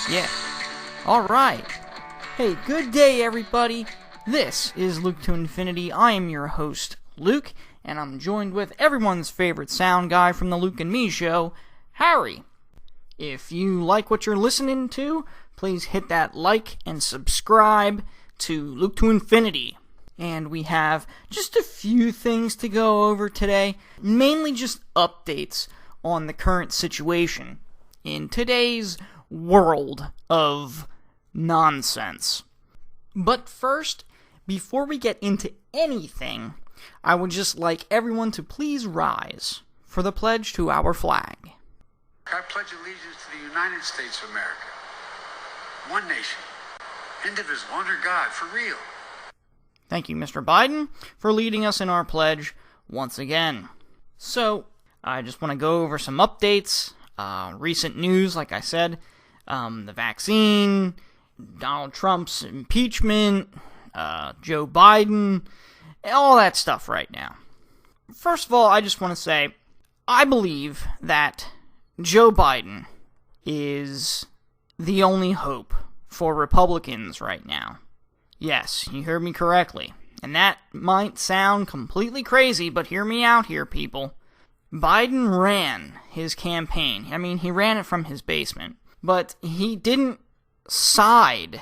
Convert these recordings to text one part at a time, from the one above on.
Yeah. Alright. Hey, good day, everybody. This is Luke to Infinity. I am your host, Luke, and I'm joined with everyone's favorite sound guy from the Luke and Me Show, Harry. If you like what you're listening to, please hit that like and subscribe to Luke to Infinity. And we have just a few things to go over today, mainly just updates on the current situation in today's world of nonsense. But first, before we get into anything, I would just like everyone to please rise for the pledge to our flag. I pledge allegiance to the United States of America, one nation, indivisible, under God, for real. Thank you, Mr. Biden, for leading us in our pledge once again. So, I just want to go over some updates, recent news, like I said, the vaccine, Donald Trump's impeachment, Joe Biden, all that stuff right now. First of all, I just want to say, I believe that Joe Biden is the only hope for Republicans right now. Yes, you heard me correctly. And that might sound completely crazy, but hear me out here, people. Biden ran his campaign. I mean, he ran it from his basement. But he didn't side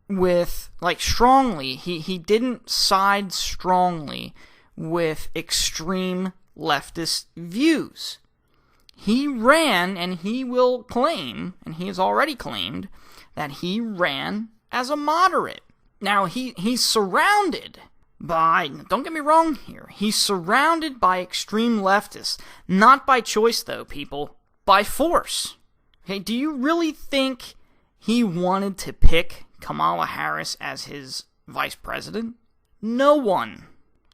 with, strongly. He didn't side strongly with extreme leftist views. He ran, and he will claim, and he has already claimed, that he ran as a moderate. Now, he's surrounded by, don't get me wrong here, he's surrounded by extreme leftists. Not by choice, though, people. By force. Okay, do you really think he wanted to pick Kamala Harris as his vice president? No one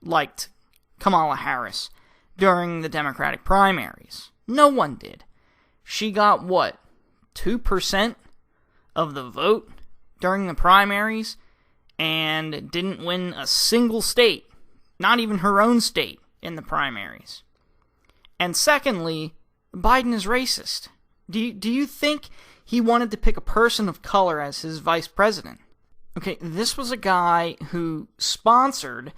liked Kamala Harris during the Democratic primaries. No one did. She got, 2% of the vote during the primaries, and didn't win a single state, not even her own state, in the primaries. And secondly, Biden is racist. Do you think he wanted to pick a person of color as his vice president? Okay, this was a guy who sponsored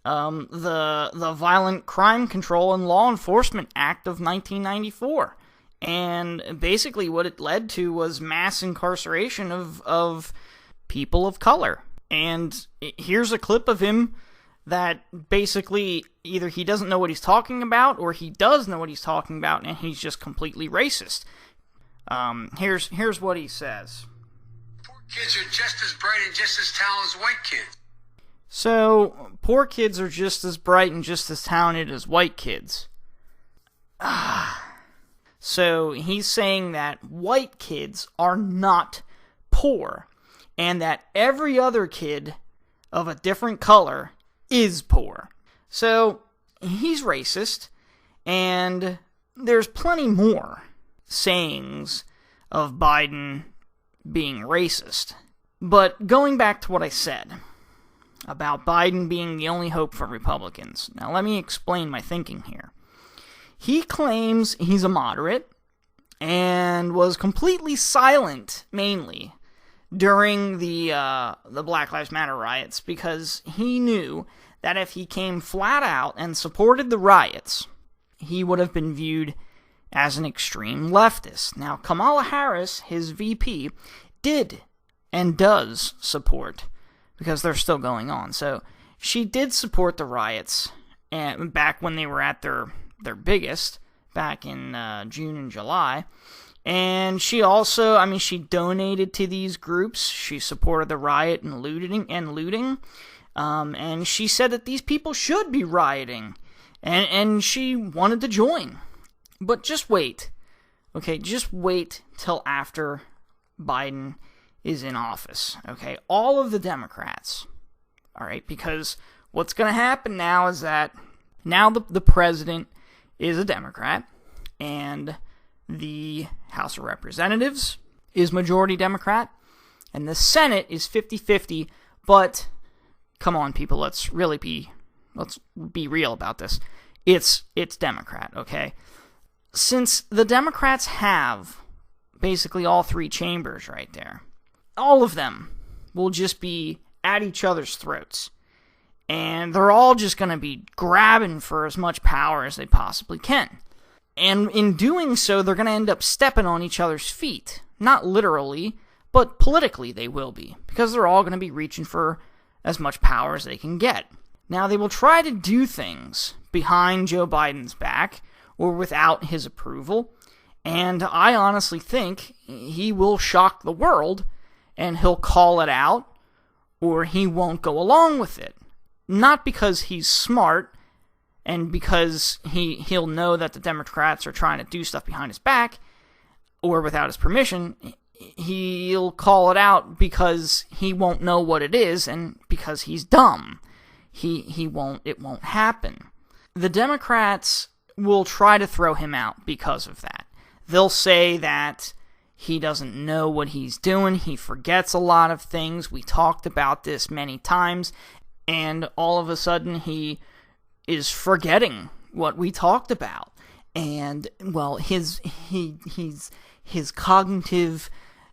the Violent Crime Control and Law Enforcement Act of 1994. And basically what it led to was mass incarceration of people of color. And here's a clip of him that basically either he doesn't know what he's talking about, or he does know what he's talking about, and he's just completely racist. Here's what he says. Poor kids are just as bright and just as talented as white kids. So, poor kids are just as bright and just as talented as white kids. So, he's saying that white kids are not poor, and that every other kid of a different color is poor. So, he's racist, and there's plenty more sayings of Biden being racist. But going back to what I said about Biden being the only hope for Republicans, now let me explain my thinking here. He claims he's a moderate, and was completely silent, mainly, during the Black Lives Matter riots, because he knew that if he came flat out and supported the riots, he would have been viewed as an extreme leftist. Now, Kamala Harris, his VP, did and does support, because they're still going on, so she did support the riots back when they were at their biggest, back in June and July. And she also, she donated to these groups. She supported the riot and looting. And she said that these people should be rioting. And she wanted to join. But just wait. Okay, just wait till after Biden is in office. Okay, all of the Democrats. Alright, because what's going to happen now is that now the president is a Democrat. And the House of Representatives is majority Democrat, and the Senate is 50-50, but come on, people, let's be real about this. It's Democrat, okay? Since the Democrats have basically all three chambers right there. All of them will just be at each other's throats. And they're all just going to be grabbing for as much power as they possibly can. And in doing so, they're going to end up stepping on each other's feet. Not literally, but politically they will be. Because they're all going to be reaching for as much power as they can get. Now, they will try to do things behind Joe Biden's back, or without his approval. And I honestly think he will shock the world, and he'll call it out, or he won't go along with it. Not because he's smart, and because he'll know that the Democrats are trying to do stuff behind his back, or without his permission. He'll call it out because he won't know what it is, and because he's dumb. It won't happen. The Democrats will try to throw him out because of that. They'll say that he doesn't know what he's doing, he forgets a lot of things, we talked about this many times, and all of a sudden he is forgetting what we talked about. And, well, his cognitive,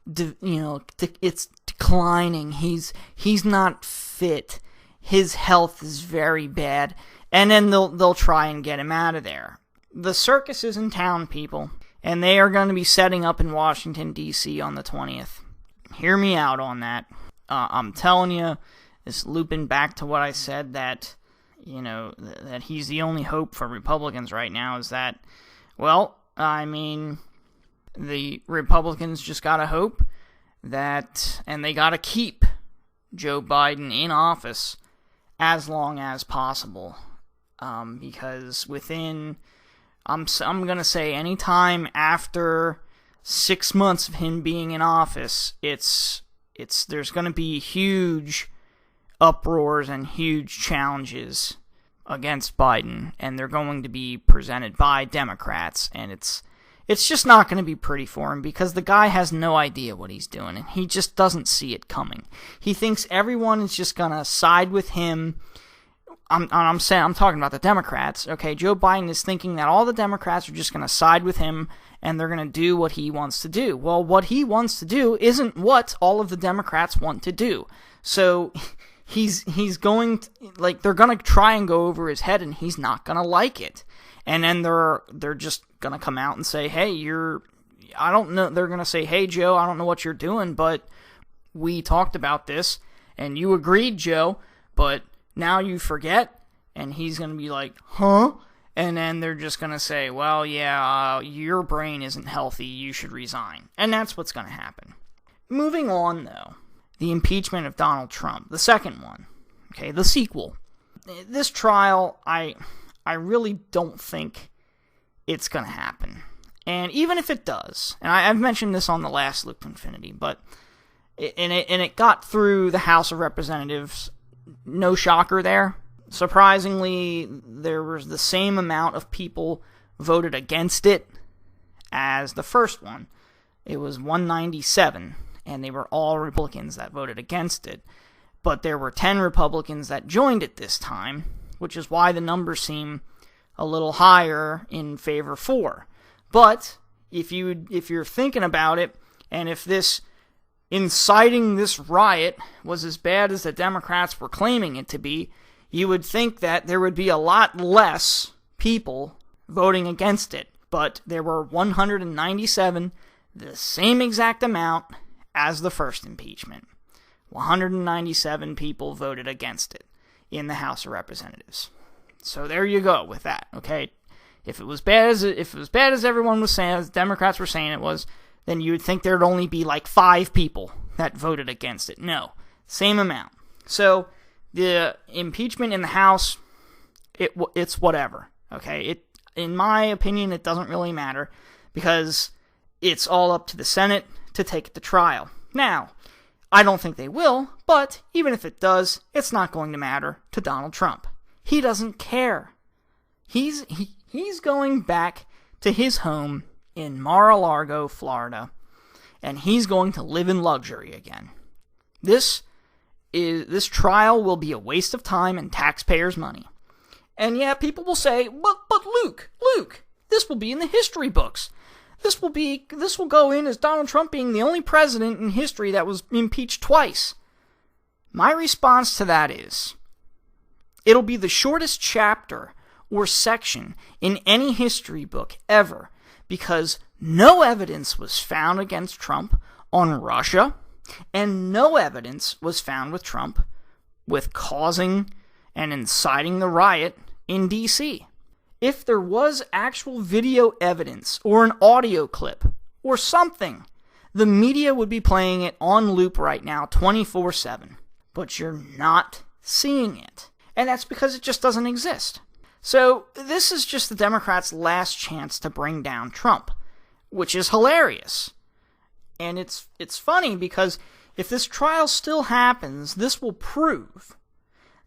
it's declining. He's not fit. His health is very bad. And then they'll try and get him out of there. The circus is in town, people, and they are going to be setting up in Washington, D.C. on the 20th. Hear me out on that. I'm telling you, it's looping back to what I said, that, that he's the only hope for Republicans right now, is that, well, I mean, the Republicans just gotta hope that, and they gotta keep Joe Biden in office as long as possible, because within, I'm gonna say, any time after 6 months of him being in office, there's gonna be huge uproars and huge challenges against Biden, and they're going to be presented by Democrats, and it's just not going to be pretty for him, because the guy has no idea what he's doing, and he just doesn't see it coming. He thinks everyone is just going to side with him. I'm talking about the Democrats, okay? Joe Biden is thinking that all the Democrats are just going to side with him, and they're going to do what he wants to do. Well, what he wants to do isn't what all of the Democrats want to do. So he's going to, they're going to try and go over his head, and he's not going to like it. And then they're just going to come out and say, hey, I don't know, they're going to say, hey, Joe, I don't know what you're doing, but we talked about this, and you agreed, Joe, but now you forget. And he's going to be like, huh? And then they're just going to say, well, yeah, your brain isn't healthy, you should resign. And that's what's going to happen. Moving on, though, the impeachment of Donald Trump, the second one, okay, the sequel. This trial, I really don't think it's going to happen. And even if it does, and I've mentioned this on the last Loop to Infinity, but it got through the House of Representatives, no shocker there. Surprisingly, there was the same amount of people voted against it as the first one. It was 197, and they were all Republicans that voted against it. But there were 10 Republicans that joined it this time, which is why the numbers seem a little higher in favor for. But if you're thinking about it, and if this inciting this riot was as bad as the Democrats were claiming it to be, you would think that there would be a lot less people voting against it. But there were 197, the same exact amount as the first impeachment. 197 people voted against it in the House of Representatives. So there you go with that, okay? If it was bad as everyone was saying, as Democrats were saying it was, then you would think there'd only be like 5 people that voted against it. No, same amount. So the impeachment in the House, it's whatever, okay? In my opinion, it doesn't really matter, because it's all up to the Senate to take it to trial. Now, I don't think they will, but even if it does, it's not going to matter to Donald Trump. He doesn't care. He's going back to his home in Mar-a-Lago, Florida, and he's going to live in luxury again. This trial will be a waste of time and taxpayers' money. And yeah, people will say, but Luke, this will be in the history books. this will go in as Donald Trump being the only president in history that was impeached twice. My response to that is, it'll be the shortest chapter or section in any history book ever, because no evidence was found against Trump on Russia, and no evidence was found with Trump with causing and inciting the riot in D.C. If there was actual video evidence or an audio clip or something, the media would be playing it on loop right now 24/7. But you're not seeing it. And that's because it just doesn't exist. So this is just the Democrats' last chance to bring down Trump, which is hilarious. And it's funny because if this trial still happens, this will prove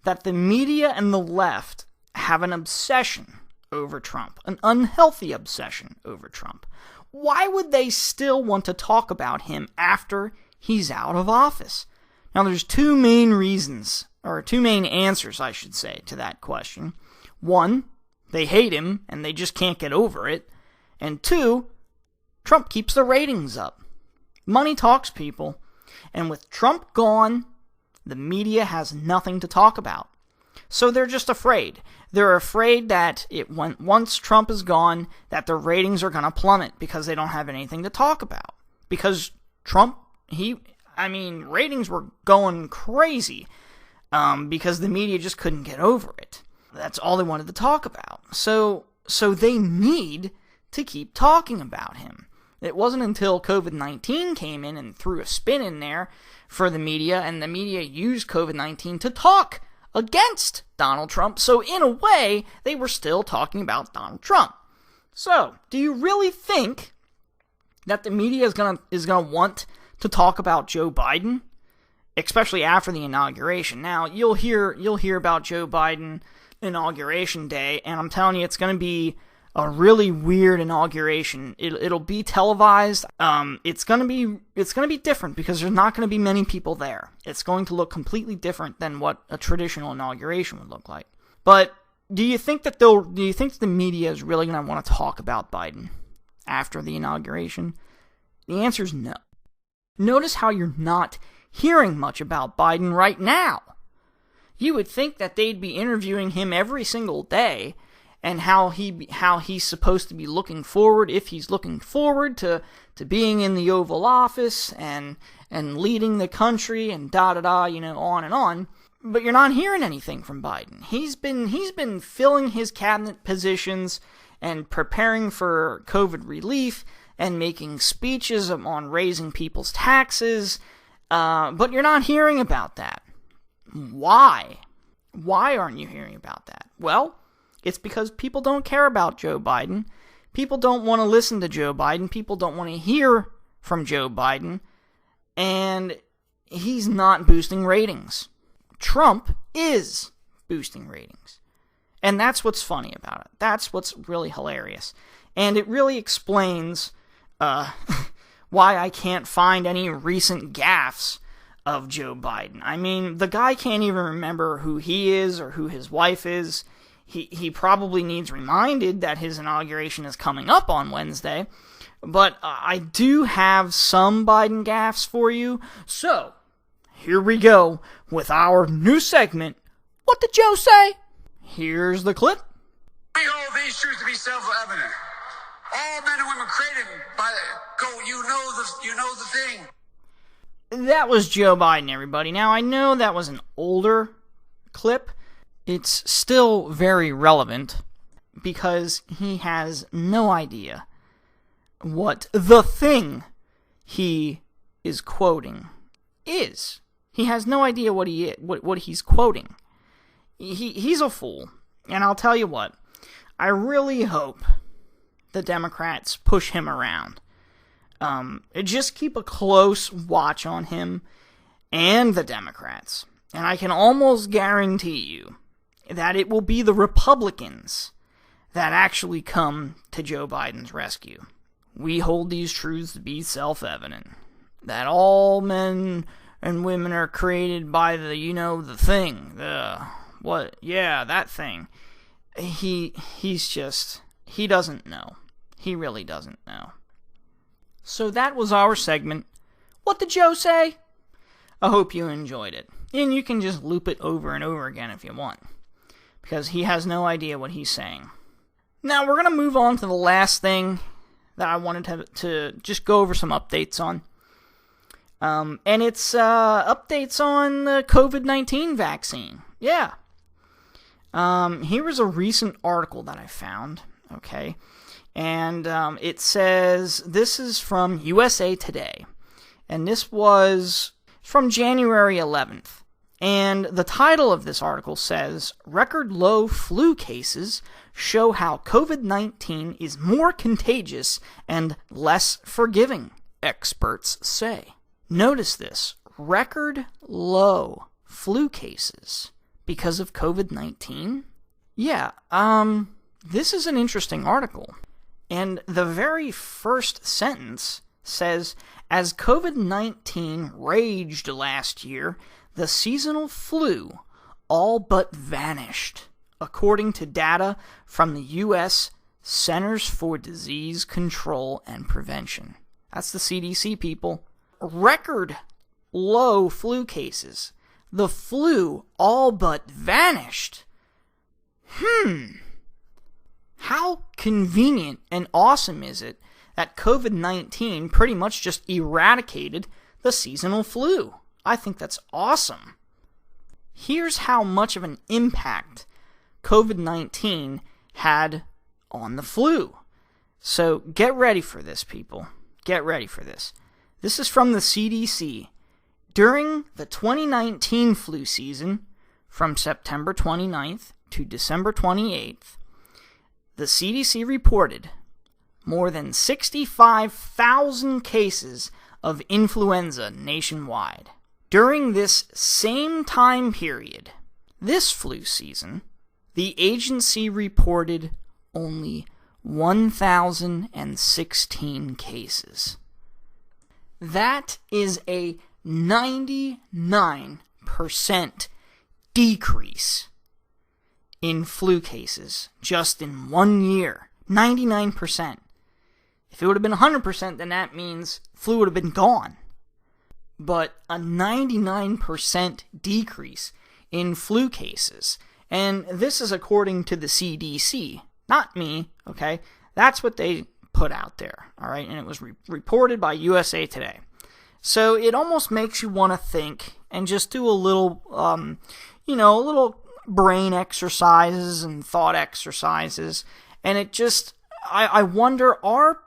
that the media and the left have an obsession over Trump, an unhealthy obsession over Trump. Why would they still want to talk about him after he's out of office? Now, there's two main reasons, or two main answers, I should say, to that question. One, they hate him, and they just can't get over it. And two, Trump keeps the ratings up. Money talks, people. And with Trump gone, the media has nothing to talk about. So they're just afraid. They're afraid that once Trump is gone, that the ratings are going to plummet because they don't have anything to talk about. Because Trump, ratings were going crazy because the media just couldn't get over it. That's all they wanted to talk about. So they need to keep talking about him. It wasn't until COVID-19 came in and threw a spin in there for the media, and the media used COVID-19 to talk against Donald Trump. So in a way, they were still talking about Donald Trump. So, do you really think that the media is gonna want to talk about Joe Biden, especially after the inauguration? Now, you'll hear about Joe Biden inauguration day, and I'm telling you, it's going to be a really weird inauguration. It'll be televised. It's gonna be different because there's not gonna be many people there. It's going to look completely different than what a traditional inauguration would look like. But do you think that the media is really gonna want to talk about Biden after the inauguration? The answer is no. Notice how you're not hearing much about Biden right now. You would think that they'd be interviewing him every single day, and how he's supposed to be looking forward, if he's looking forward to being in the Oval Office and leading the country and on and on. But you're not hearing anything from Biden. He's been filling his cabinet positions and preparing for COVID relief and making speeches on raising people's taxes. But you're not hearing about that. Why? Why aren't you hearing about that? Well, it's because people don't care about Joe Biden. People don't want to listen to Joe Biden. People don't want to hear from Joe Biden. And he's not boosting ratings. Trump is boosting ratings. And that's what's funny about it. That's what's really hilarious. And it really explains why I can't find any recent gaffes of Joe Biden. I mean, the guy can't even remember who he is or who his wife is. He probably needs reminded that his inauguration is coming up on Wednesday. But I do have some Biden gaffes for you. So, here we go with our new segment, What Did Joe Say? Here's the clip. We hold these truths to be self-evident. All men and women created by you know the thing. That was Joe Biden, everybody. Now, I know that was an older clip. It's still very relevant because he has no idea what the thing he is quoting is. He has no idea what he's quoting. He's a fool. And I'll tell you what, I really hope the Democrats push him around. Just keep a close watch on him and the Democrats. And I can almost guarantee you that it will be the Republicans that actually come to Joe Biden's rescue. We hold these truths to be self-evident, that all men and women are created by the thing, that thing. He doesn't know. He really doesn't know. So that was our segment. What did Joe say? I hope you enjoyed it. And you can just loop it over and over again if you want, because he has no idea what he's saying. Now we're going to move on to the last thing that I wanted to just go over some updates on. And it's updates on the COVID-19 vaccine. Yeah. Here was a recent article that I found, okay? And it says, this is from USA Today. And this was from January 11th. And the title of this article says, record low flu cases show how COVID-19 is more contagious and less forgiving, experts say. Notice this, record low flu cases because of COVID-19? Yeah, this is an interesting article. And the very first sentence says, as COVID-19 raged last year, the seasonal flu all but vanished, according to data from the U.S. Centers for Disease Control and Prevention. That's the CDC, people. Record low flu cases. The flu all but vanished. How convenient and awesome is it that COVID-19 pretty much just eradicated the seasonal flu? I think that's awesome. Here's how much of an impact COVID-19 had on the flu. So get ready for this, people. Get ready for this. This is from the CDC. During the 2019 flu season, from September 29th to December 28th, the CDC reported more than 65,000 cases of influenza nationwide. During this same time period, this flu season, the agency reported only 1,016 cases. That is a 99% decrease in flu cases just in 1 year. 99%. If it would have been 100%, then that means flu would have been gone. But a 99% decrease in flu cases. And this is according to the CDC. Not me, okay? That's what they put out there, all right? And it was reported by USA Today. So it almost makes you want to think and just do a little, a little brain exercises and thought exercises. And it just, I wonder, are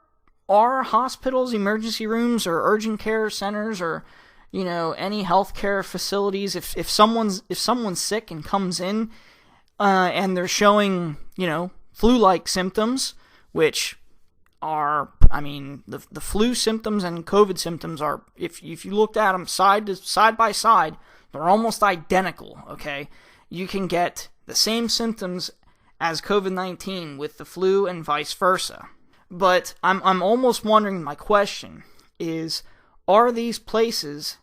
hospitals, emergency rooms, or urgent care centers, or any healthcare facilities, if someone's sick and comes in and they're showing flu-like symptoms, which are, the flu symptoms and COVID symptoms are, if you looked at them side by side, they're almost identical. Okay, you can get the same symptoms as COVID-19 with the flu and vice versa. But I'm almost wondering, my question is, are these places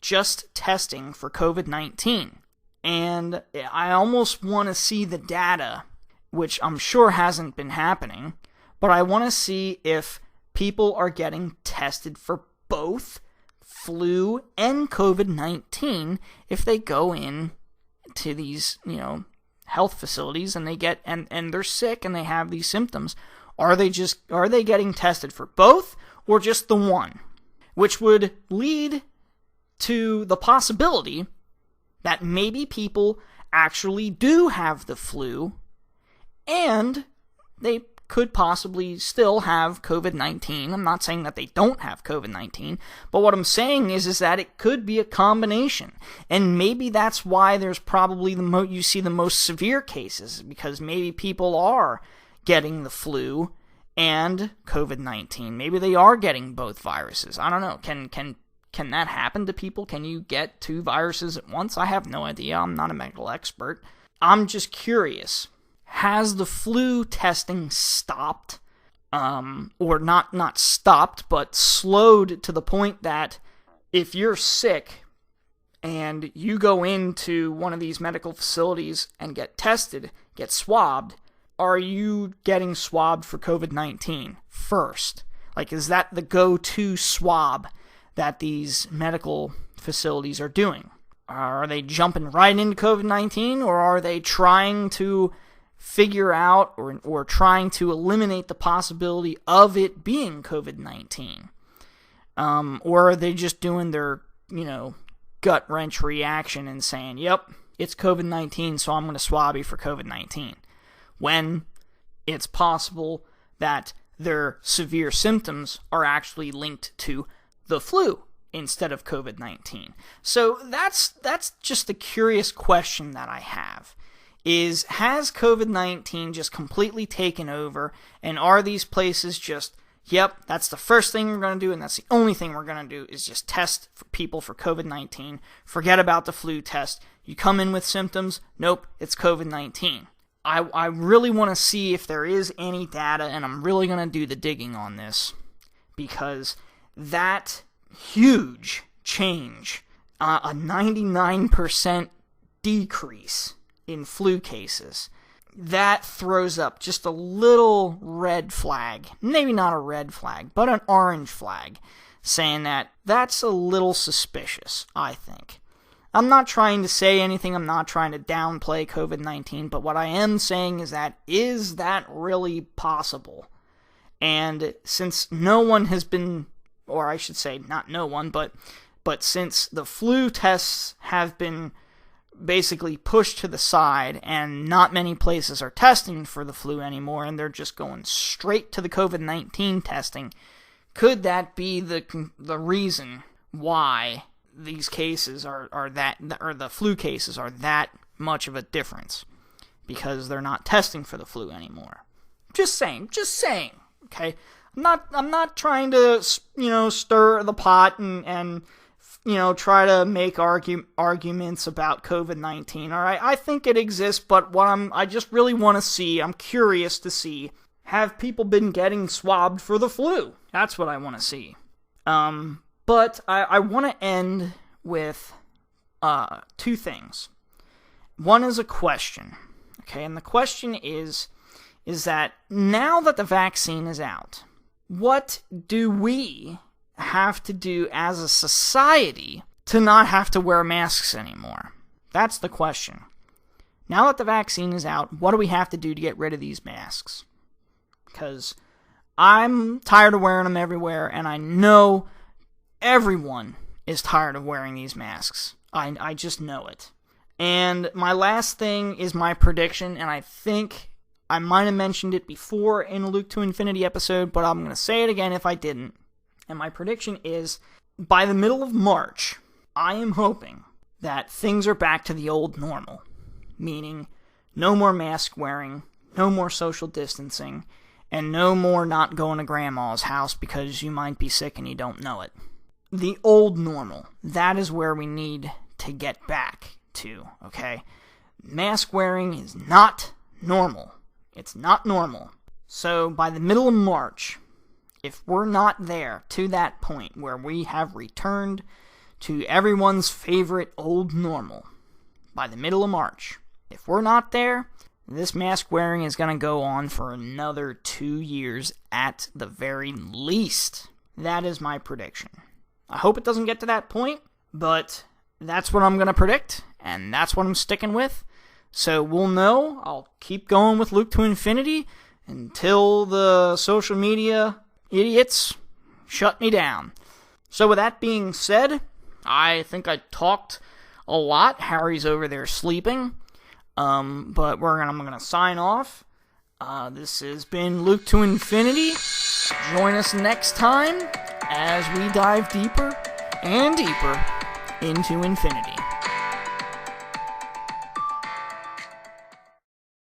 just testing for COVID-19? And I almost want to see the data, which I'm sure hasn't been happening, but I want to see if people are getting tested for both flu and COVID-19 if they go in to these, health facilities and they get and they're sick and they have these symptoms. Are they getting tested for both or just the one? Which would lead to the possibility that maybe people actually do have the flu and they could possibly still have COVID-19. I'm not saying that they don't have COVID-19, but what I'm saying is that it could be a combination. And maybe that's why there's probably you see the most severe cases, because maybe people are getting the flu and COVID-19. Maybe they are getting both viruses. I don't know. Can that happen to people? Can you get two viruses at once? I have no idea. I'm not a medical expert. I'm just curious. Has the flu testing stopped? Or not stopped, but slowed to the point that if you're sick and you go into one of these medical facilities and get tested, get swabbed, are you getting swabbed for COVID-19 first? Like, is that the go-to swab that these medical facilities are doing? Are they jumping right into COVID-19, or are they trying to figure out or trying to eliminate the possibility of it being COVID-19? Or are they just doing their, gut-wrench reaction and saying, yep, it's COVID-19, so I'm going to swab you for COVID-19, when it's possible that their severe symptoms are actually linked to the flu instead of COVID-19. So that's just the curious question that I have, is has COVID-19 just completely taken over, and are these places just, yep, that's the first thing we're going to do, and that's the only thing we're going to do is just test for people for COVID-19, forget about the flu test, you come in with symptoms, nope, it's COVID-19. I really want to see if there is any data, and I'm really going to do the digging on this, because that huge change, a 99% decrease in flu cases, that throws up just a little red flag, maybe not a red flag, but an orange flag, saying that that's a little suspicious, I think. I'm not trying to say anything, I'm not trying to downplay COVID-19, but what I am saying is that really possible? And since no one has been, or I should say not no one, but since the flu tests have been basically pushed to the side and not many places are testing for the flu anymore and they're just going straight to the COVID-19 testing, could that be the reason why these cases are that, or the flu cases are that much of a difference? Because they're not testing for the flu anymore. Just saying, okay? I'm not trying to, stir the pot and try to make arguments about COVID-19, all right? I think it exists, but I just really want to see, I'm curious to see, have people been getting swabbed for the flu? That's what I want to see. But I want to end with two things. One is a question, okay? And the question is that now that the vaccine is out, what do we have to do as a society to not have to wear masks anymore? That's the question. Now that the vaccine is out, what do we have to do to get rid of these masks? Because I'm tired of wearing them everywhere, and I know everyone is tired of wearing these masks. I just know it. And my last thing is my prediction, and I think I might have mentioned it before in a Luke to Infinity episode, but I'm going to say it again if I didn't. And my prediction is, by the middle of March, I am hoping that things are back to the old normal. Meaning, no more mask wearing, no more social distancing, and no more not going to grandma's house because you might be sick and you don't know it. The old normal. That is where we need to get back to, okay? Mask wearing is not normal. It's not normal. So by the middle of March, if we're not there to that point where we have returned to everyone's favorite old normal, by the middle of March, if we're not there, this mask wearing is going to go on for another 2 years at the very least. That is my prediction. I hope it doesn't get to that point, but that's what I'm going to predict, and that's what I'm sticking with. So we'll know. I'll keep going with Luke to Infinity until the social media idiots shut me down. So with that being said, I think I talked a lot. Harry's over there sleeping. But I'm going to sign off. This has been Luke to Infinity. Join us next time as we dive deeper and deeper into infinity.